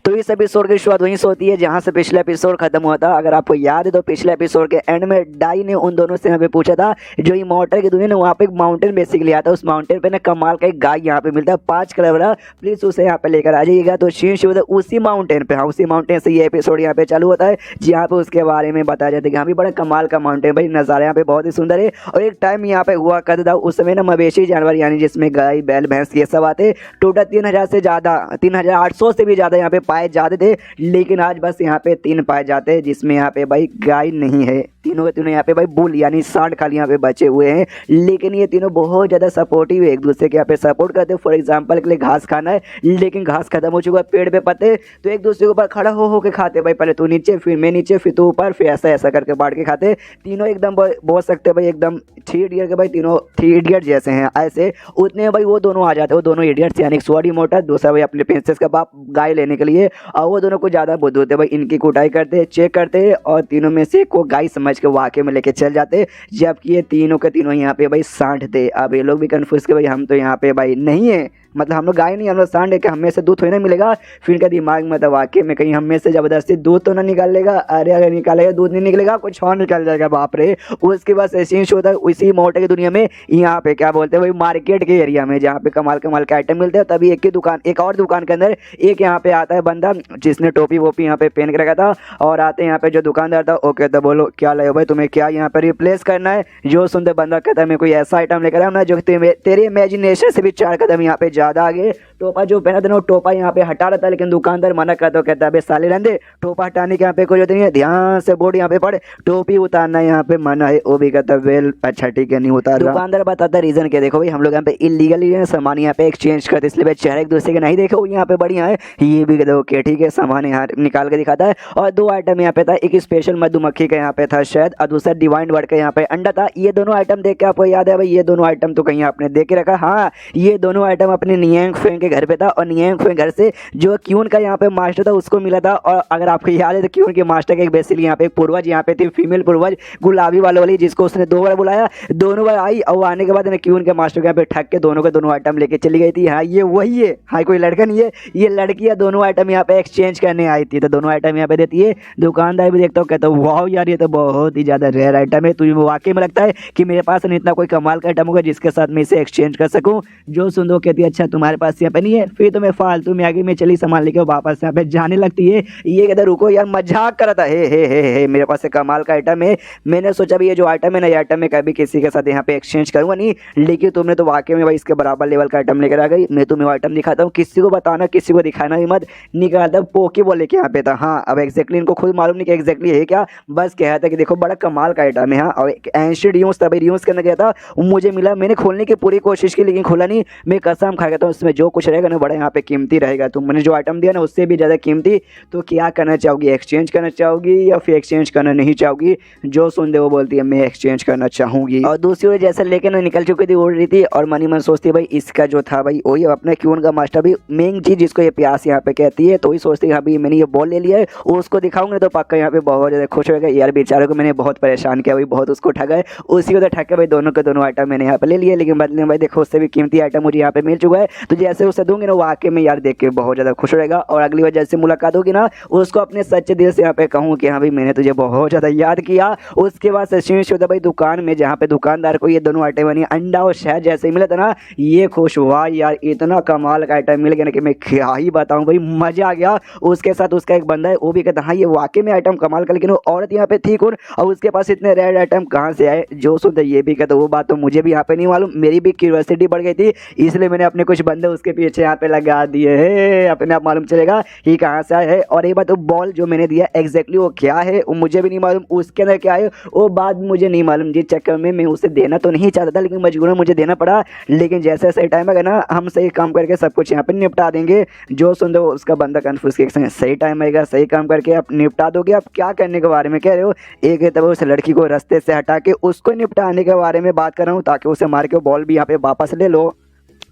[SPEAKER 1] तो इस एपिसोड की शुरुआत वहीं से होती है जहां से पिछला एपिसोड खत्म हुआ था। अगर आपको याद है तो पिछले एपिसोड के एंड में डाई ने उन दोनों से यहाँ पे पूछा था, जो इमॉर्टल की दुनिया ने वहाँ पे एक माउंटेन बेसिकली आता है, उस माउंटेन पे ना कमाल का एक गाय यहाँ पे मिलता है 5 कलर वाला, प्लीज उसे यहाँ पे लेकर आ जाइएगा। तो शीन शुरू उसी माउंटेन पे, हाँ उसी माउंटेन से ये एपिसोड यहाँ पे चालू होता है, जहाँ पे उसके बारे में बताया जाता है कि हाँ भी बड़ा कमाल का माउंटेन भाई, नज़ारा यहाँ पे बहुत ही सुंदर है। और एक टाइम यहाँ पे हुआ करता था उस समय ना मवेशी जानवर यानी जिसमें गाय बैल भैंस ये सब आते टोटल 3000 से ज़्यादा, 3800 से भी ज़्यादा यहाँ पे पाए जाते थे। लेकिन आज बस यहाँ पे 3 पाए जाते हैं, जिसमें यहाँ पे भाई गाय नहीं है। तीनों के तीनों यहाँ पे भाई बुल यानी सांड खाली यहाँ पे बचे हुए हैं। लेकिन ये तीनों बहुत ज़्यादा सपोर्टिव है, एक दूसरे के यहाँ पे सपोर्ट करते हैं। फॉर एग्जांपल के लिए घास खाना है, लेकिन घास खत्म हो चुका है पेड़ पे पत्ते, तो एक दूसरे के ऊपर खड़ा हो के खाते, भाई पहले तू नीचे फिर मैं नीचे फिर तू ऊपर, फिर ऐसा ऐसा करके बांट के खाते। तीनों एकदम बोल सकते हैं भाई एकदम 3 इडियट के भाई, तीनों 3 इडियट जैसे हैं ऐसे। उतने भाई वो दोनों आ जाते हैं, वो दोनों इडियट्स यानी स्वॉर्ड इमॉर्टल, दूसरा भाई अपने प्रिंसेस का बाप गाय लेने के लिए, और वो दोनों को ज़्यादा बुद्धि होते भाई, इनकी कुटाई करते चेक करते और तीनों में से को गाय समझ के वाकई में लेके चल जाते। जबकि ये तीनों के तीनों यहाँ पे भाई सांड थे। अब ये लोग भी कंफ्यूज के भाई हम तो यहाँ पे भाई नहीं है, मतलब हम लोग गाय नहीं, हम लोग सांड है कि हमें से दूध थोड़ी ना मिलेगा। फिर इनका दिमाग में तो वाकई में कहीं हमें से ज़बरदस्ती दूध तो ना निकाल लेगा। अरे अगर निकालेगा दूध नहीं निकलेगा कुछ और निकल जाएगा, बाप रे। उसके बाद एक्सचेंज होता है उसी मोटे की दुनिया में, यहाँ पे क्या बोलते हैं भाई मार्केट के एरिया में, जहाँ पे कमाल कमाल के आइटम मिलते हैं। तभी एक और दुकान के अंदर एक यहाँ पे आता है बंदा जिसने टोपी वोपी यहाँ पे पहन के रखा था, और आते हैं यहाँ पे जो दुकानदार था। ओके तो बोलो क्या लाए भाई, तुम्हें क्या यहाँ पे रिप्लेस करना है? जो सुनते बंदा कहता है मैं कोई ऐसा आइटम लेकर आऊँ ना जो तेरे इमेजिनेशन से भी 4 कदम यहाँ पे ज़्यादा आगे। टोपा जो पहना था ना वो टोपा यहाँ पे हटा रहा था, लेकिन दुकानदार मना करता, कहता है साले रहने, टोपा हटाने के यहाँ पे कोई जरूरत नहीं है, ध्यान से बोर्ड यहाँ पे पढ़े, टोपी उतारना यहाँ पे मना है। वो भी कहता वेल अच्छा ठीक है नहीं उतार रहा। दुकानदार बताता रीजन क्या, देखो भाई हम लोग यहाँ पे इलीगली सामान यहाँ पे एक्सचेंज करते, इसलिए भाई चेहरे एक दूसरे के नहीं देखे, वो यहाँ पे बढ़िया है। ये भी कहते ओके ठीक है, सामान यहाँ निकाल के दिखाता है। और 2 आइटम यहाँ पे था, एक स्पेशल मधुमक्खी का यहाँ पे था शायद, और दूसरा डिवाइन वर्ड का यहाँ पे अंडा था। ये दोनों आइटम देख के आपको याद है भाई, ये दोनों आइटम तो कहीं आपने देख के रखा। हाँ ये दोनों आइटम अपने नियंग फ्रेंड के घर पे था, और नियंग फ्रेंड घर से जो क्यून का यहाँ पे मास्टर था उसको मिला था। और अगर आपको याद है तो क्यून के मास्टर का एक बेसिकली यहाँ पे एक पूर्वज यहाँ पे थी, फीमेल पूर्वज गुलाबी वाली, जिसको उसने 2 बार बुलाया, दोनों बार आई, और आने के बाद क्यून के मास्टर के यहाँ पे ठग के दोनों के दोनों आइटम लेके चली गई थी। हाँ ये वही है, हाँ कोई लड़का नहीं है, ये लड़की है। दोनों आइटम यहाँ पे एक्सचेंज करने आई थी, तो दोनों आइटम यहाँ पे देती है। दुकानदार भी देखता हूँ, कहता हूँ वाह यार ये तो बहुत ही ज़्यादा रेयर आइटम है, तुझे वाकई में लगता है कि मेरे पास इतना कोई कमाल का आइटम होगा जिसके साथ मैं इसे एक्सचेंज कर सकूँ? जो सुन दो कहती है अच्छा तुम्हारे पास यहाँ पे नहीं है, फिर तो मैं फालतू में आगे में चली सामान लेके वापस यहाँ पे जाने लगती है। ये कहता रुको यार मजाक कर रहा था, हे मेरे पास कमाल का आइटम है। मैंने सोचा भी ये जो आइटम है ना, ये आइटम मैं कभी किसी के साथ यहाँ पे एक्सचेंज करूँगा नहीं, लेकिन तुमने तो वाकई में भाई इसके बराबर लेवल का आइटम लेकर आ गई। मैं तुम्हें आइटम दिखाता हूँ, किसी को बताना, किसी को दिखाना भी मत। निकालता पोके बोले के यहाँ पे था। हाँ अब एक्जैक्टली इनको खुद मालूम नहीं कि एक्जैक्टली है क्या, बस कहा था कि देखो बड़ा कमाल का आइटम है। हाँ और एक एंशियंट यूज तभी यूज करने गया था, मुझे मिला, मैंने खोलने की पूरी कोशिश की लेकिन खुला नहीं। मैं कसम खा गया था उसमें जो कुछ रहेगा ना बड़ा यहाँ पे कीमती रहेगा। तुमने जो आइटम दिया ना उससे भी ज़्यादा कीमती। तो क्या करना चाहोगी, एक्सचेंज करना चाहोगी या फिर एक्सचेंज करना नहीं चाहोगी? जो सुन दे वो बोलती है मैं एक्सचेंज करना चाहूँगी। और दूसरी ओर जैसे लेके ना निकल चुकी थी, उड़ रही थी, और मनी मन सोचती भाई इसका जो था भाई वही अपना क्यून का मास्टर भी मेंग जी जिसको ये प्यास यहाँ पे कहती है, तो वही सोचती है हाँ भाई मैंने ये बॉल ले लिया है, उसको दिखाऊंगा तो पक्का यहाँ पे बहुत ज़्यादा खुश होगा। यार बेचारे को मैंने बहुत परेशान किया भाई, बहुत उसको ठगा है, उसी को तो ठग के भाई दोनों के दोनों आइटम मैंने यहाँ पे ले लिए, लेकिन बदले में भाई देखो उससे भी कीमती आइटम मुझे यहाँ पे मिल चुका है। तो जैसे उसे दूंगी ना वाकई में यार देख के बहुत ज़्यादा खुश रहेगा, और अगली बार जैसे मुलाकात होगी ना उसको अपने सच्चे दिल से यहाँ पे कहूँ कि हाँ भाई मैंने तुझे बहुत ज़्यादा याद किया। उसके बाद सचिश होता भाई दुकान में, जहाँ पे दुकानदार को ये दोनों आइटम बनी अंडा और शहद जैसे मिला था ना, ये खुश हुआ यार इतना कमाल का आइटम मिल गया ना कि मैं क्या ही बताऊँ भाई, मजा आ गया। उसके साथ उसका एक बंदा है वो भी कहता हाँ ये वाकई में आइटम कमाल का, लेकिन वो औरत यहाँ पे थी कौन और उसके पास इतने रेयर आइटम कहाँ से आए? जो सुनते ये भी कहता वो बात तो मुझे भी यहाँ पे नहीं मालूम, मेरी भी क्यूरियोसिटी बढ़ गई थी, इसलिए मैंने अपने कुछ बंदे उसके पीछे यहाँ पे लगा दिए है, अपने आप मालूम चलेगा कि कहाँ से आए है। और एक बात वो बॉल जो मैंने दिया एग्जैक्टली वो क्या है वो मुझे भी नहीं मालूम, उसके अंदर क्या है वो बात मुझे नहीं मालूम। जिस चक्कर में मैं उसे देना तो नहीं चाहता था लेकिन मजबूरन मुझे देना पड़ा। लेकिन जैसे सही टाइम है ना हम सही काम करके सब कुछ यहाँ पे निपटा देंगे। जो सुन दो उसका बंदा कन्फ्यूज के सही टाइम आएगा, सही काम करके आप निपटा दोगे। आप क्या करने के बारे में कह रहे हो? एक है तब उस लड़की को रास्ते से हटा के उसको निपटाने के बारे में बात कर रहा हूँ ताकि उसे मार के बॉल भी यहाँ पे वापस ले लो।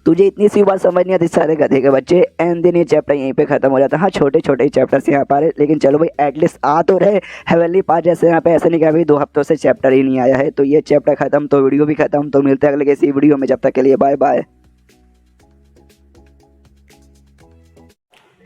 [SPEAKER 1] तुझे इतनी सी बात समझ नहीं आती सारे गधे के बच्चे। एंड देन ये चैप्टर यहीं पे खत्म हो जाता है। हाँ छोटे छोटे चैप्टर्स यहाँ पर लेकिन चलो भाई एटलीस्ट आ तो रहे। हेवनली पार्ट जैसे यहाँ पे ऐसा नहीं कहा भाई 2 हफ्तों से चैप्टर ही नहीं आया है। तो ये चैप्टर खत्म तो वीडियो भी खत्म। तो मिलते हैं अगले किसी वीडियो में, जब तक के लिए बाय बाय।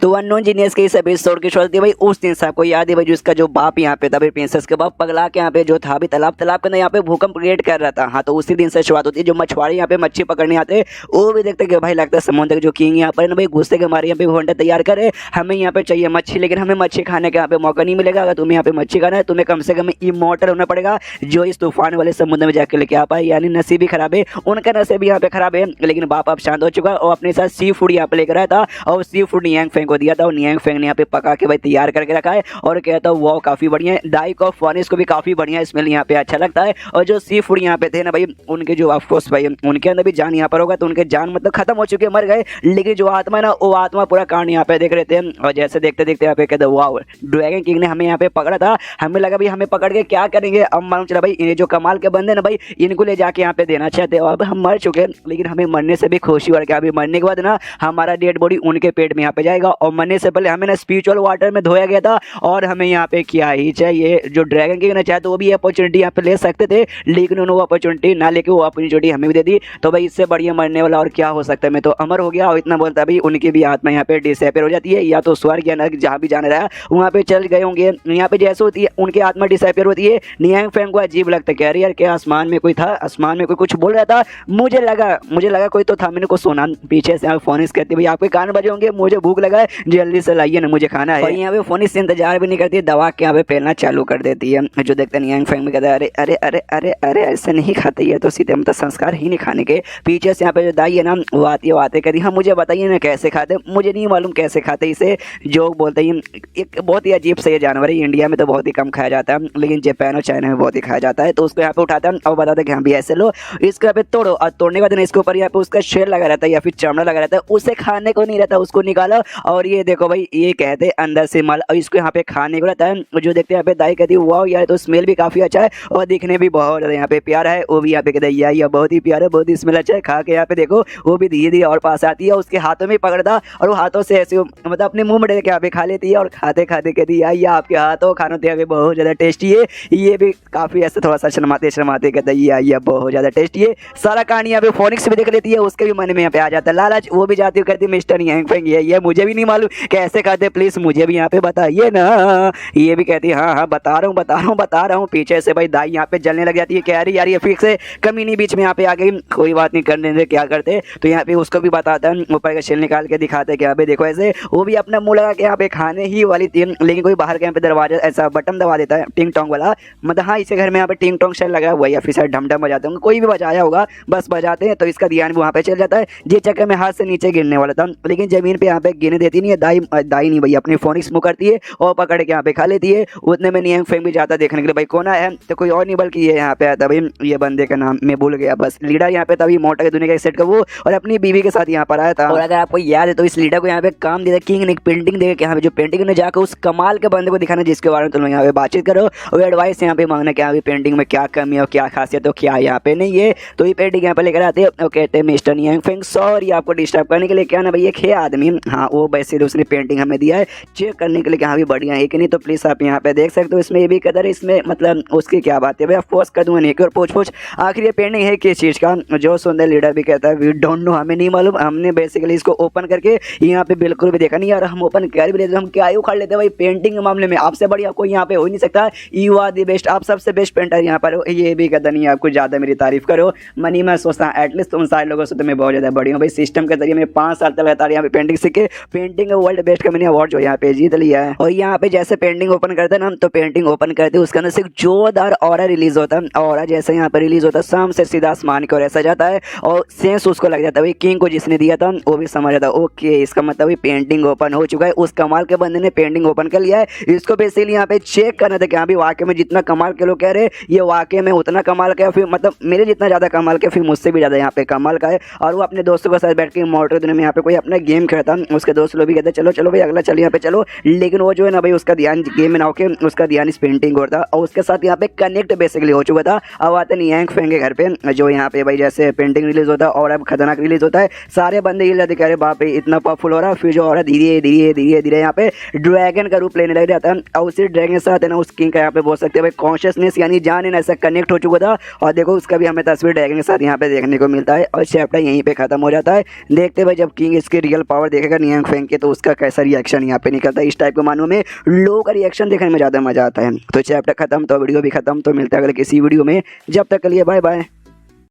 [SPEAKER 1] तो अननोन जीनियस के इस एपिसोड की शुरुआत भाई उस दिन से आपको याद है भाई, जो इसका जो बाप यहाँ पे था भाई, प्रिंसेस के बाप पगला के यहाँ पे जो था भी तालाब के अंदर यहाँ पे भूकंप क्रिएट कर रहा था। हाँ, तो उसी दिन से शुरुआत होती है। जो मछुआरे यहाँ पे मच्छी पकड़ने आते हैं वो भी देखते कि भाई लगता है समुद्र जो किंग यहाँ पर ना भाई गुस्से के मारे यहाँ पे भोंडा तैयार करे, हमें यहाँ पे चाहिए मच्छी, लेकिन हमें मच्छी खाने का यहाँ पे मौका नहीं मिलेगा। अगर तुम्हें यहाँ पे मच्छी खाना है तुम्हें कम से कम इमोर्टल होना पड़ेगा, जो इस तूफान वाले समुद्र में जाकर लेके आ पाए। यानी नसीब ही खराब है, उनका नसीब यहाँ पे खराब है। लेकिन बाप अब शांत हो चुका और अपने साथ सी फूड यहाँ पे लेकर आया था और सी फूड नियांग फेंग को दिया था और नियांग फेंग ने यहाँ पे पका के भाई तैयार करके रखा है और कहता है वो काफी बढ़िया है। डाइक ऑफ फॉनिस को भी काफी बढ़िया स्मेल यहाँ पे अच्छा लगता है। और जो सी फूड यहाँ पे थे ना भाई, उनके जो ऑफकोर्स भाई उनके अंदर भी जान यहाँ पर होगा, तो उनके जान मतलब खत्म हो चुके, मर गए, लेकिन जो आत्मा है ना वो आत्मा पूरा कांड यहाँ पे देख रहे थे। और जैसे देखते देखते यहाँ पे कहते वाओ, ड्रैगन किंग ने हमें यहाँ पे पकड़ा था, हमें लगा भाई हमें पकड़ के क्या करेंगे। अब मालूम चला भाई ये जो कमाल के बंदे ना भाई, इनको ले जाके यहाँ पे देना चाहते हो। अब हम मर चुके, लेकिन हमें मरने से भी खुशी हो रही है। अभी मरने के बाद ना हमारा डेड बॉडी उनके पेट में यहाँ पे जाएगा और मरने से पहले हमें ना स्पिरिचुअल वाटर में धोया गया था और हमें यहाँ पे क्या ही चाहिए। जो ड्रैगन किंग ने चाहे तो वो भी अपॉर्चुनिटी यहाँ पे ले सकते थे, लेकिन उन्होंने वो अपॉर्चुनिटी ना लेके वो अपॉर्चुनिटी हमें भी दे दी। तो भाई इससे बढ़िया मरने वाला और क्या हो सकता है। मैं तो अमर हो गया और इतना बोलता भाई उनकी भी आत्मा यहाँ पे डिसअपियर हो जाती है, या तो स्वर्ग या नरक जहाँ भी जाने रहा वहाँ पे चल गए होंगे। यहाँ पे जैसे होती है उनकी आत्मा डिसअपियर होती है। नियांग फेंग को अजीब लगता है कि अरे यार क्या आसमान में कोई था, आसमान में कोई कुछ बोल रहा था, मुझे लगा कोई तो था, मैंने को सुना। पीछे से फोनिस कहती भाई आपके कान बजे होंगे, मुझे भूख लगा है, जल्दी से लाइए ना, मुझे खाना है। और यहाँ पे फोनिस इंतजार भी नहीं करती, दवा के यहाँ पे फैलना चालू कर देती है। जो देखते नियांग फेंग में कहता है अरे अरे अरे अरे अरे ऐसे नहीं खाते, ये तो सीधे मतलब संस्कार ही नहीं खाने के। पीछे से यहाँ पे जो दाई है ना वो आती है, बातें करी, हाँ मुझे बताइए ना कैसे खाते, मुझे नहीं मालूम कैसे खाते इसे। जो बोलते हैं एक बहुत ही अजीब से ये जानवर है, इंडिया में तो बहुत ही कम खाया जाता है, लेकिन जापान और चाइना में बहुत ही खाया जाता है। तो उसको यहाँ पे उठाता है और बताते हैं कि हाँ भी ऐसे लो, इसको यहाँ पे तोड़ो और तोड़ने के बाद इसके ऊपर यहाँ पे उसका शेल लगा रहता है या फिर चमड़ा लगा रहता है, उसे खाने को नहीं रहता, उसको निकालो। और ये देखो भाई ये कहते हैं अंदर से माल, और इसको यहाँ पे खाने को रहता है। जो देखते हैं यहाँ पे दाई कहती है वाह यार तो स्मेल भी काफी अच्छा है और दिखने भी बहुत ज्यादा यहाँ पे प्यारा है। वो भी यहाँ पे कहते हैं यार बहुत ही प्यारा है, बहुत ही स्मेल अच्छा है, खा के यहाँ पे देखो। वो भी धीरे धीरे और पास आती है, उसके हाथों में पकड़ता और वो हाथों से ऐसे मतलब अपने मुंह में के यहाँ पे खा लेती है और खाते खाते कहती है यार आपके हाथों खाना तो यहाँ पे बहुत ज्यादा टेस्टी है। ये भी काफी ऐसे थोड़ा सा शर्माते कहता है यार बहुत ज्यादा टेस्टी है। सारा कहानी यहाँ पे फोनिक्स भी देख लेती है, उसके भी मन में यहाँ पे आ जाता है लालच, वो भी जाती है कहती है मिस्टर नियांग फेंग ये मुझे भी नहीं मालूम कैसे खाते, प्लीज मुझे भी यहाँ पे बताइए ना। ये भी कहती है हाँ बता रहा हूँ। पीछे से भाई दाई यहाँ पे जलने लग जाती है, कह रही यार ये फिर से कमीनी बीच में यहाँ पे आ गई, कोई बात नहीं करने दे क्या करते। तो यहाँ पे उसको भी बताता है, ऊपर का शेल निकाल के दिखाते हैं कि यहाँ पे देखो ऐसे। वो भी अपना मुंह लगा के यहाँ पे खाने ही वाली थी, लेकिन कोई बाहर के यहाँ पे दरवाजा ऐसा बटन दबा देता है टिंग टोंग वाला, मतलब हाँ इसे घर में यहाँ पे टिंग टोंग शेल लगा हुआ है या फिर शायद ढमढम बजाते होंगे, कोई भी बजाया होगा, बस बजाते हैं तो इसका ध्यान भी वहाँ पे चल जाता है। जिस चक्कर में हाथ से नीचे गिरने वाला था, लेकिन जमीन पे यहाँ पे गिरने देती नहीं है। दाई नहीं भाई अपनी फोनिक्स मुँह करती है और पकड़ के यहाँ पे खा लेती है। उतने में नियांग फेंग भी जाता देखने के लिए भाई कौन आया है, तो कोई और नहीं बल्कि ये यहाँ पे आया था भाई, ये बंदे का नाम मैं भूल गया, बस लीडर यहाँ पे तभी मोटा के दुनिया का सेट का वो और अपनी बीवी के साथ यहाँ पर आया था। और अगर आपको याद है तो इस लीडर को यहाँ पे काम दिया किंग ने, एक पेंटिंग देकर कि यहाँ पे जो पेंटिंग ने जाकर उस कमाल के बंदे को दिखाना जिसके बारे में तुम लोग यहाँ पे बातचीत करो और एडवाइस यहाँ पे मांगना कि यहाँ पे पेंटिंग में क्या कमी है और क्या खासियत है, क्या यहाँ पे नहीं है। तो ये पेंटिंग यहाँ पे लेकर आते हैं और कहते हैं मिस्टर नियांग फेंग सॉरी आपको डिस्टर्ब करने के लिए, क्या ना भाई एक है आदमी, हाँ वो वैसे उसने पेंटिंग हमें दिया है चेक करने के लिए कि हाँ भी बढ़िया है कि नहीं, तो प्लीज आप यहाँ पे देख सकते हो। इसमें ये भी कदर इसमें मतलब उसकी क्या बात है भाई, फोर्स कर दूंगा नहीं और पूछ आखिर ये पेंटिंग है किस चीज़ का। जो सुंदर लीडर भी कहता है वी डोंट नो, हमें नहीं मालूम, हमने बेसिकली इसको ओपन करके यहाँ पे बिल्कुल भी देखा नहीं यार, हम ओपन कर भी लेते हम क्या ही उखाड़ लेते भाई, पेंटिंग के मामले में आपसे बढ़िया कोई यहाँ पे हो ही नहीं सकता, यू आर दी बेस्ट, आप सबसे बेस्ट पेंटर यहाँ पर हो। ये भी कहता नहीं आपको ज़्यादा मेरी तारीफ करो मनी, मैं सोचता हूँ एटलीस्ट तुम सारे लोगों से तो मैं बहुत ज़्यादा बड़ी हूँ भाई। सिस्टम के जरिए मैं 5 साल तक लगातार यहाँ पे पेंटिंग सीखे, पेंटिंग वर्ल्ड बेस्ट का मैंने अवार्ड जो यहाँ पे जीत लिया है। और यहाँ पे जैसे पेंटिंग ओपन करते हैं ना, तो पेंटिंग ओपन करते उसके अंदर से जोरदार ऑरा रिलीज होता है, ऑरा जैसे यहाँ पे रिलीज होता है शाम से सीधा आसमान की ओर ऐसा जाता है और सेंस उसको लग जाता है भाई किंग को जिसने दिया था वो भी समझ जाता है ओके इसका मतलब पेंटिंग ओपन हो चुका है। उस कमाल के बंदे ने पेंटिंग ओपन कर लिया है, इसको बेसिकली यहाँ पे चेक करना था कि हाँ भी वाकई में जितना कमाल के लोग कह रहे ये वाकई में उतना कमाल का है, फिर मतलब मेरे जितना ज़्यादा कमाल का फिर मुझसे भी ज़्यादा यहाँ पे कमाल का है। और वो अपने दोस्तों के साथ बैठ के मोटर दुनिया में यहाँ पे कोई अपना गेम खेलता, उसके दोस्त लोग भी कहते चलो चलो भाई अगला चल यहाँ पे चलो, लेकिन वो जो है ना भाई उसका ध्यान गेम में ना होकर उसका ध्यान इस पेंटिंग और था और उसके साथ यहाँ पे कनेक्ट बेसिकली हो चुका था। अब आते नियांग फेंग के घर पे, जो यहाँ पे भाई जैसे पेंटिंग रिलीज होता है और अब खतरनाक रिलीज होता है, सारे बंदे ये जाते कह रहे बाप रे इतना पावरफुल हो रहा है, फिर जो हो रहा है धीरे धीरे धीरे धीरे यहाँ पे ड्रैगन का रूप लेने लग जाता है और उसी ड्रैगन के साथ है ना उस किंग का यहाँ पे बोल सकते हैं भाई कॉन्शियसनेस यानी जान है ना ऐसा कनेक्ट हो चुका था। और देखो उसका भी हमें तस्वीर ड्रैगन के साथ यहाँ पे देखने को मिलता है और चैप्टर यहीं पे खत्म हो जाता है। देखते भाई जब किंग इसकी रियल पावर देखेगा नियांग फेंग के तो उसका कैसा रिएक्शन यहाँ पे निकलता है। इस टाइप के मानो में लोगों का रिएक्शन देखने में ज़्यादा मज़ा आता है। तो चैप्टर खत्म तो वीडियो भी खत्म। तो मिलता है अगले किसी वीडियो में, जब तक के लिए बाय बाय।